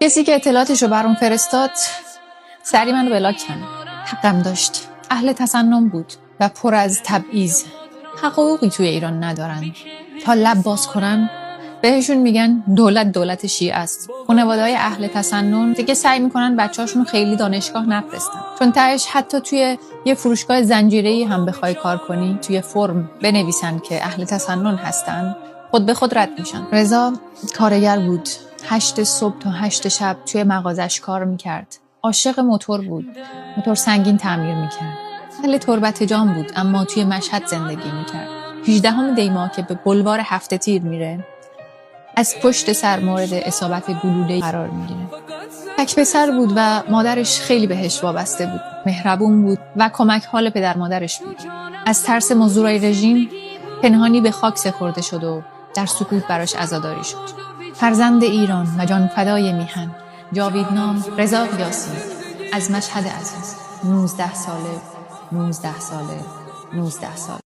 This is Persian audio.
کسی که اطلاعاتشو برام فرستاد سری منو بلاک کرد. حقم داشت. اهل تسنن بود و پر از تبعیض. حقوقی توی ایران ندارن. تا لب باز کنن بهشون میگن دولت شیعه است. خانواده‌های اهل تسنن دیگه سعی میکنن بچه‌هاشون خیلی دانشگاه نفرستن. چون تهش حتی توی یه فروشگاه زنجیره‌ای هم بخوای کار کنی توی فرم بنویسن که اهل تسنن هستن، خود به خود رد میشن. رضا کارگر بود. 8 صبح تا 8 شب توی مغازش کار میکرد. عاشق موتور بود. موتور سنگین تعمیر میکرد. اهل تربت جان بود اما توی مشهد زندگی میکرد. 18 دی ماه که به بلوار هفته تیر میره، از پشت سر مورد اصابت گلوله قرار میگیره. تک پسر بود و مادرش خیلی بهش وابسته بود. مهربون بود و کمک حال پدر مادرش بود. از ترس مزدورای رژیم پنهانی به خاک سپرده شد و در سکوت براش عزاداری شد. فرزند ایران و جان فدای میهن، جاویدنام رضا قیاسی از مشهد عزیز. 19 ساله